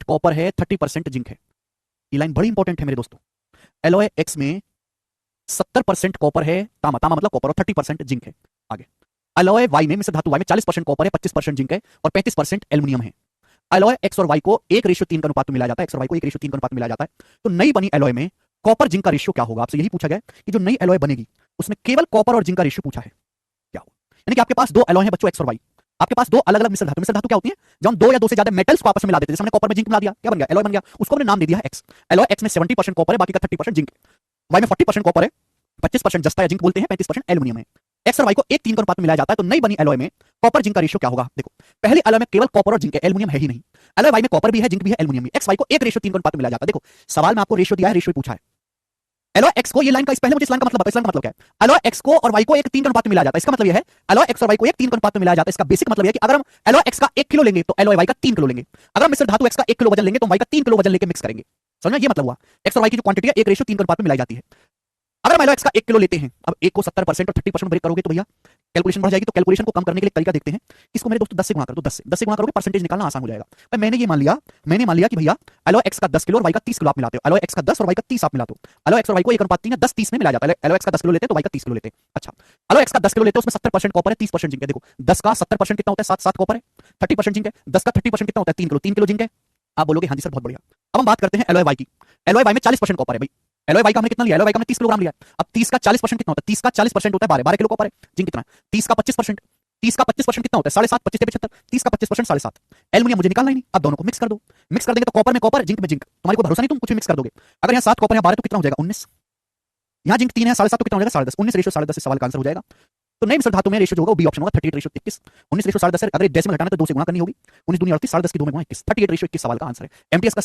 Copper है, 30% zinc है। ये लाइन बड़ी इंपॉर्टेंट है मेरे दोस्तों। एलॉय एक्स में 70% कॉपर है, तांबा, तांबा मतलब कॉपर, और 30% जिंक है। आगे एलॉय वाई में, मिश्र धातु वाई में 40% कॉपर है, 25% जिंक है और 35% एल्यूमिनियम है। एलॉय एक्स और वाई को 1:3 का अनुपात में मिलाया जाता है, एक्स और वाई को 1:3 का अनुपात में मिलाया जाता है। तो नई बनी एलॉय में कॉपर जिंक का रेशियो क्या होगा, आपसे यही पूछा गया कि जो नई एलॉय बनेगी उसमें केवल कॉपर और जिंक का रेशियो पूछा है, क्या होगा। यानी कि आपके पास दो एलॉय हैं बच्चों, एक्स और वाई। आपके पास दो अलग अलग मिश्र धातु, मिश्र धातु क्या होती है, जब हम दो या दो से ज्यादा मेटल्स को आपस में मिला देते हैं, जैसे हमने कॉपर में जिंक मिला दिया, क्या बन गया, एलॉय बन गया, उसको हमने नाम दे दिया है एक्स। एलॉय एक्स में 70% कॉपर है, बाकी का 30% जिंक। वाई में 40% कॉपर है, 25% जस्ता या जिंक बोलते हैं, 35% एल्यूमिनियम है। एक्स और वाई को 1:3 का अनुपात में मिलाया जाता है। तो नई बनी एलॉय में कॉपर जिंक का रेशियो क्या होगा, देखो पहले एलॉय में केवल कॉपर और जिंक है, एल्यूमिनियम है ही नहीं। एलॉय वाई में कॉपर भी है, जिंक भी है, एल्यूमिनियम भी। एक्स वाई को 1:3 का अनुपात में मिलाया जाता है। देखो सवाल में आपको रेशियो दिया है, रेशियो पूछा है। एलॉय एक्स को, ये लाइन का इस पहले मुझे इस लाइन का मतलब, इस लाइन का मतलब क्या है, एलॉय एक्स को और वाई को 1:3 का अनुपात में मिलाया जाता है। इसका मतलब यह है एलॉय एक्स और वाई को 1:3 का अनुपात में मिलाया जाता है। इसका बेसिक मतलब यह है कि अगर हम एलॉय एक्स का 1 किलो लेंगे तो एलॉय वाई का 3 किलो लेंगे। अगर हम मिश्र धातु एक्स का 1 किलो वजन लेंगे तो वाई का 3 किलो वजन लेके मिक्स करेंगे। समझ ये मतलब हुआ, एक्स और वाई की जो क्वांटिटी है 1:3 का अनुपात में मिलाई जाती है। अगर हम एलॉय एक्स का 1 किलो लेते हैं, अब एक को 70% और 30% ब्रेक करोगे तो भैया कैलकुलेशन बढ़ जाएगी। तो कैलकुलेशन को कम करने के लिए तरीका देखते हैं। इसको मेरे दोस्तों 10 से गुणा कर दो, 10 से गुणा करोगे परसेंटेज निकालना आसान हो जाएगा। भाई मैंने मान लिया कि भैया एलॉय एक्स का 10 किलो और वाई का 30 किलो आप मिलाते हो। एलॉय एक्स का 10 और वाई का 30 आप मिलाते हो। एलॉय एक्स और वाई को 1:3 या 10:30 में मिलाया जाता है। एलॉय एक्स का 10 किलो लेते हैं तो वाई का 30 किलो लेते हैं। अच्छा, एलॉय एक्स का 10 किलो लेते हैं, उसमें 70% कॉपर है, 30% जिंक है। देखो 10 का 70% कितना होता है, 7 कॉपर है, 30% जिंक है। 10 का 30% कितना होता है, 3 किलो जिंक है। आप बोलोगे हाँ जी सर बहुत बढ़िया। अब हम बात करते हैं एलॉय वाई की। एलॉय वाई में 40% कॉपर है भाई। एलॉय वाई का हमने कितना लिया, एलॉय वाई का हमने 30 किलोग्राम लिया। अब 30 का 40% कितना होता है, 30 का 40% होता है 12 किलो कॉपर है। जिंक कितना है, 30 का 25%, 30 का 25% कितना होता है 7.5, 25 से 75, 30 का 25% 7.5। एल्यूमिनियम मुझे निकालना ही नहीं, अब दोनों को मिक्स कर दो। मिक्स कर देंगे तो कॉपर में कॉपर, जिंक में जिंक। तुम्हारे को भरोसा नहीं, तुम कुछ भी मिक्स कर दोगे। अगर यहाँ 7 कॉपर, यहाँ 12 तो कितना हो जाएगा 19। यहाँ जिंक 3 है, 7.5 तो कितना हो जाएगा 10.5। 19 रेशियो 10.5 सवाल का आंसर हो जाएगा। तो नई मिश्र धातु में रेशियो जो होगा वो बी ऑप्शन होगा, 38:21। 19 रेशियो 10.5 है, अगर डेसिमल हटाना तो 2 से गुणा करनी होगी। 19 दूनी 38, 10.5 की 2 में गुणा 21, 38:21 सवाल का आंसर है। एमटीएस का